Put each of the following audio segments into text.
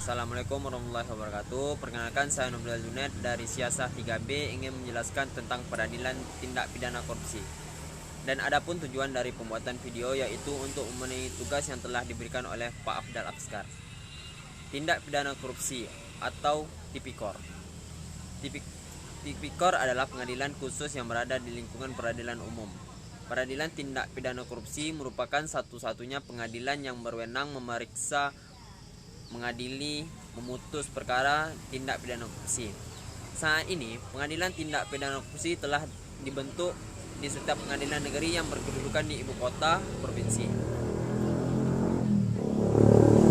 Assalamualaikum warahmatullahi wabarakatuh. Perkenalkan, saya Nobel Junaid dari Siasah 3B ingin menjelaskan tentang peradilan tindak pidana korupsi. Dan adapun tujuan dari pembuatan video yaitu untuk memenuhi tugas yang telah diberikan oleh Pak Afdal Abskar. Tindak pidana korupsi atau Tipikor. Tipikor adalah pengadilan khusus yang berada di lingkungan peradilan umum. Peradilan tindak pidana korupsi merupakan satu-satunya pengadilan yang berwenang memeriksa, mengadili, memutus perkara tindak pidana korupsi. Saat ini, pengadilan tindak pidana korupsi telah dibentuk di setiap pengadilan negeri yang berkedudukan di ibu kota provinsi.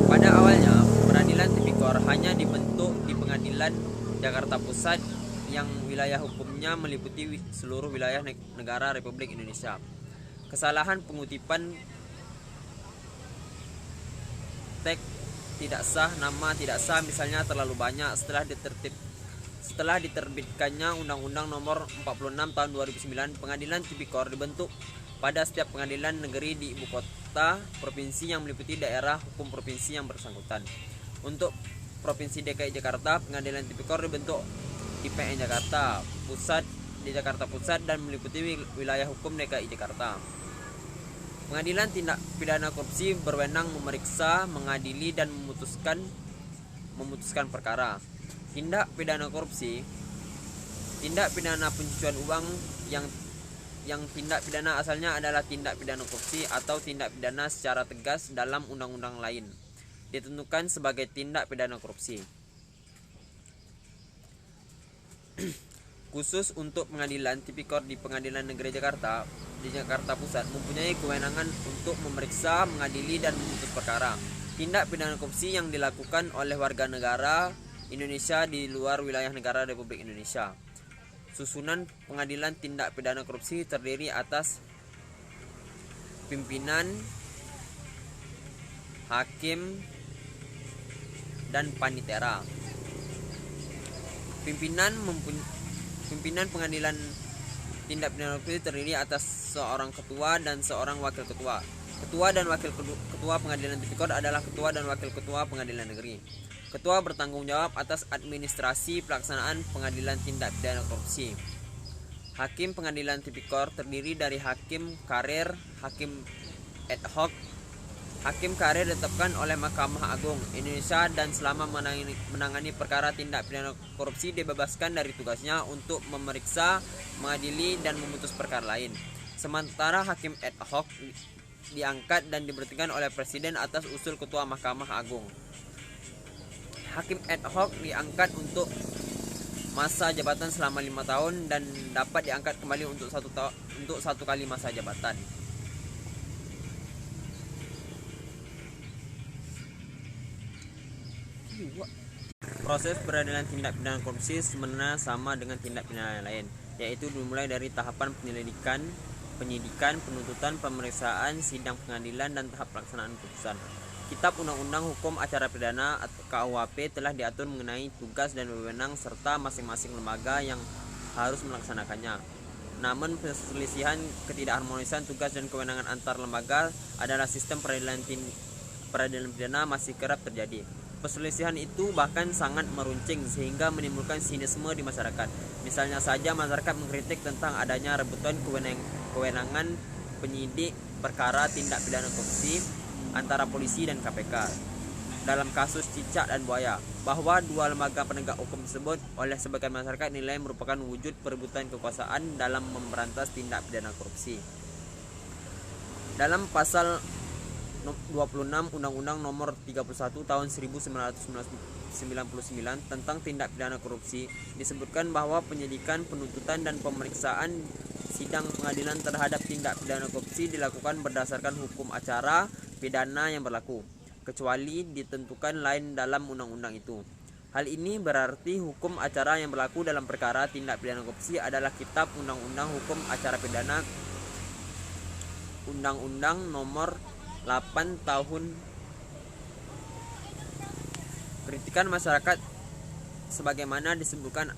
Pada awalnya, peradilan tipikor hanya dibentuk di pengadilan Jakarta Pusat yang wilayah hukumnya meliputi seluruh wilayah negara Republik Indonesia. Kesalahan pengutipan teks tidak sah, nama tidak sah misalnya terlalu banyak setelah diterbitkannya Undang-Undang Nomor 46 Tahun 2009. Pengadilan Tipikor dibentuk pada setiap pengadilan negeri di ibu kota provinsi yang meliputi daerah hukum provinsi yang bersangkutan. Untuk Provinsi DKI Jakarta, Pengadilan Tipikor dibentuk di PN Jakarta Pusat di Jakarta Pusat dan meliputi wilayah hukum DKI Jakarta. Pengadilan tindak pidana korupsi berwenang memeriksa, mengadili, dan memutuskan perkara. Tindak pidana korupsi, tindak pidana pencucian uang yang tindak pidana asalnya adalah tindak pidana korupsi atau tindak pidana secara tegas dalam undang-undang lain ditentukan sebagai tindak pidana korupsi. Khusus untuk pengadilan tipikor di Pengadilan Negeri Jakarta di Jakarta Pusat mempunyai kewenangan untuk memeriksa, mengadili, dan memutus perkara tindak pidana korupsi yang dilakukan oleh warga negara Indonesia di luar wilayah negara Republik Indonesia. Susunan pengadilan tindak pidana korupsi terdiri atas pimpinan, hakim, dan panitera. Pimpinan pengadilan tindak pidana korupsi terdiri atas seorang ketua dan seorang wakil ketua. Ketua dan wakil ketua pengadilan tipikor adalah ketua dan wakil ketua pengadilan negeri. Ketua bertanggung jawab atas administrasi pelaksanaan pengadilan tindak pidana korupsi. Hakim pengadilan tipikor terdiri dari hakim karir, hakim ad hoc. Hakim karir ditetapkan oleh Mahkamah Agung Indonesia dan selama menangani perkara tindak pidana korupsi dibebaskan dari tugasnya untuk memeriksa, mengadili, dan memutus perkara lain. Sementara hakim ad hoc diangkat dan diberhentikan oleh Presiden atas usul Ketua Mahkamah Agung. Hakim ad hoc diangkat untuk masa jabatan selama 5 tahun dan dapat diangkat kembali untuk satu kali masa jabatan. Proses peradilan tindak pidana korupsi sebenarnya sama dengan tindak pidana lain, yaitu dimulai dari tahapan penyelidikan, penyidikan, penuntutan, pemeriksaan, sidang pengadilan, dan tahap pelaksanaan putusan. Kitab Undang-Undang Hukum Acara Pidana atau KUHP telah diatur mengenai tugas dan wewenang serta masing-masing lembaga yang harus melaksanakannya. Namun perselisihan ketidakharmonisan tugas dan kewenangan antar lembaga adalah sistem peradilan pidana masih kerap terjadi. Perselisihan itu bahkan sangat meruncing sehingga menimbulkan sinisme di masyarakat. Misalnya saja masyarakat mengkritik tentang adanya rebutan kewenangan penyidik perkara tindak pidana korupsi antara polisi dan KPK dalam kasus cicak dan buaya, bahwa dua lembaga penegak hukum tersebut oleh sebagian masyarakat nilai merupakan wujud perebutan kekuasaan dalam memberantas tindak pidana korupsi. Dalam pasal 26 Undang-Undang Nomor 31 Tahun 1999 tentang tindak pidana korupsi disebutkan bahwa penyidikan, penuntutan, dan pemeriksaan sidang pengadilan terhadap tindak pidana korupsi dilakukan berdasarkan hukum acara pidana yang berlaku, kecuali ditentukan lain dalam undang-undang itu. Hal ini berarti hukum acara yang berlaku dalam perkara tindak pidana korupsi adalah Kitab Undang-Undang Hukum Acara Pidana Undang-Undang Nomor 8 Tahun. Kritikan masyarakat sebagaimana disebutkan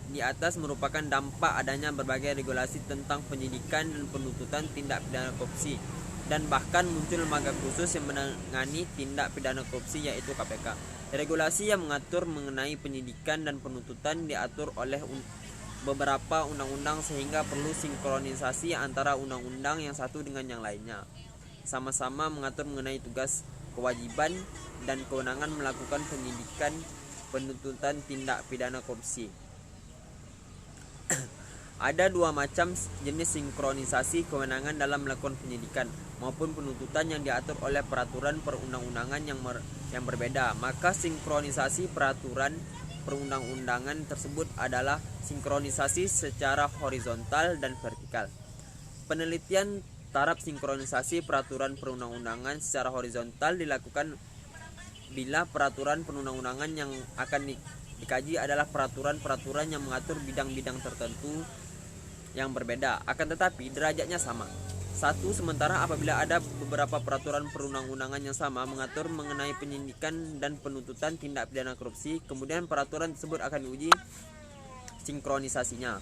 di atas merupakan dampak adanya berbagai regulasi tentang penyidikan dan penuntutan tindak pidana korupsi, dan bahkan muncul lembaga khusus yang menangani tindak pidana korupsi yaitu KPK. Regulasi yang mengatur mengenai penyidikan dan penuntutan diatur oleh beberapa undang-undang sehingga perlu sinkronisasi antara undang-undang yang satu dengan yang lainnya. Sama-sama mengatur mengenai tugas, kewajiban, dan kewenangan melakukan penyidikan, penuntutan tindak pidana korupsi. Ada dua macam jenis sinkronisasi kewenangan dalam melakukan penyidikan maupun penuntutan yang diatur oleh peraturan perundang-undangan yang berbeda. Maka sinkronisasi peraturan perundang-undangan tersebut adalah sinkronisasi secara horizontal dan vertikal. Penelitian taraf sinkronisasi peraturan perundang-undangan secara horizontal dilakukan bila peraturan perundang-undangan yang akan dikaji adalah peraturan-peraturan yang mengatur bidang-bidang tertentu yang berbeda, akan tetapi derajatnya sama. Satu, sementara apabila ada beberapa peraturan perundang-undangan yang sama mengatur mengenai penyidikan dan penuntutan tindak pidana korupsi, kemudian peraturan tersebut akan diuji sinkronisasinya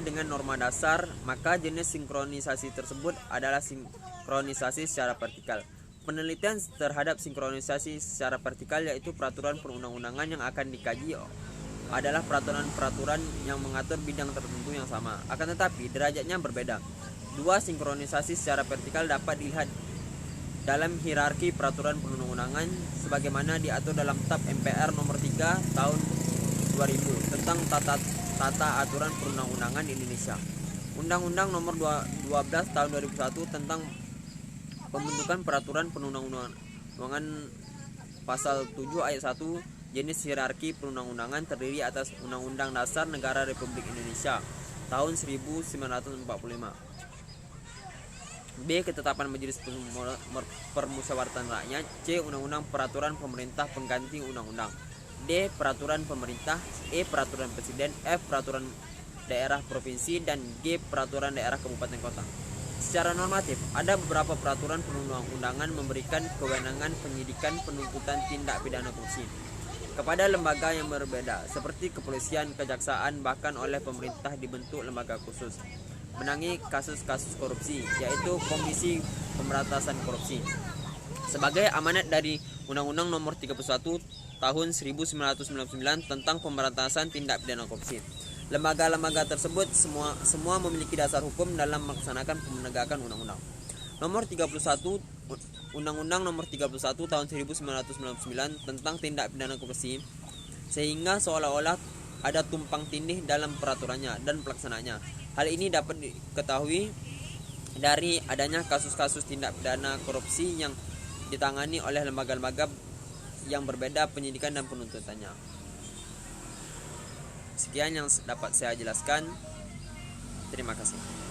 dengan norma dasar, maka jenis sinkronisasi tersebut adalah sinkronisasi secara vertikal. Penelitian terhadap sinkronisasi secara vertikal yaitu peraturan perundang-undangan yang akan dikaji adalah peraturan-peraturan yang mengatur bidang tertentu yang sama, akan tetapi derajatnya berbeda. Dua, sinkronisasi secara vertikal dapat dilihat dalam hierarki peraturan perundang-undangan sebagaimana diatur dalam TAP MPR nomor 3 tahun 2000 tentang tata aturan perundang-undangan Indonesia. Undang-Undang nomor 12 tahun 2001 tentang pembentukan peraturan perundang-undangan pasal 7 ayat 1 jenis hierarki perundang-undangan terdiri atas Undang-Undang Dasar Negara Republik Indonesia tahun 1945. B. Ketetapan Majelis Permusyawaratan Rakyat. C. Undang-Undang Peraturan Pemerintah Pengganti Undang-Undang. D. Peraturan Pemerintah. E. Peraturan Presiden. F. Peraturan Daerah Provinsi. Dan G. Peraturan Daerah Kabupaten Kota. Secara normatif, ada beberapa peraturan perundang-undangan memberikan kewenangan penyidikan penuntutan tindak pidana korupsi kepada lembaga yang berbeda, seperti kepolisian, kejaksaan, bahkan oleh pemerintah dibentuk lembaga khusus menangani kasus-kasus korupsi, yaitu Komisi Pemberantasan Korupsi. Sebagai amanat dari Undang-Undang Nomor 31 Tahun 1999 tentang Pemberantasan Tindak Pidana Korupsi, lembaga-lembaga tersebut semua memiliki dasar hukum dalam melaksanakan penegakan undang-undang. Nomor 31 Undang-Undang Nomor 31 Tahun 1999 tentang Tindak Pidana Korupsi, sehingga seolah-olah ada tumpang tindih dalam peraturannya dan pelaksanaannya. Hal ini dapat diketahui dari adanya kasus-kasus tindak pidana korupsi yang ditangani oleh lembaga-lembaga yang berbeda penyidikan dan penuntutannya. Sekian yang dapat saya jelaskan. Terima kasih.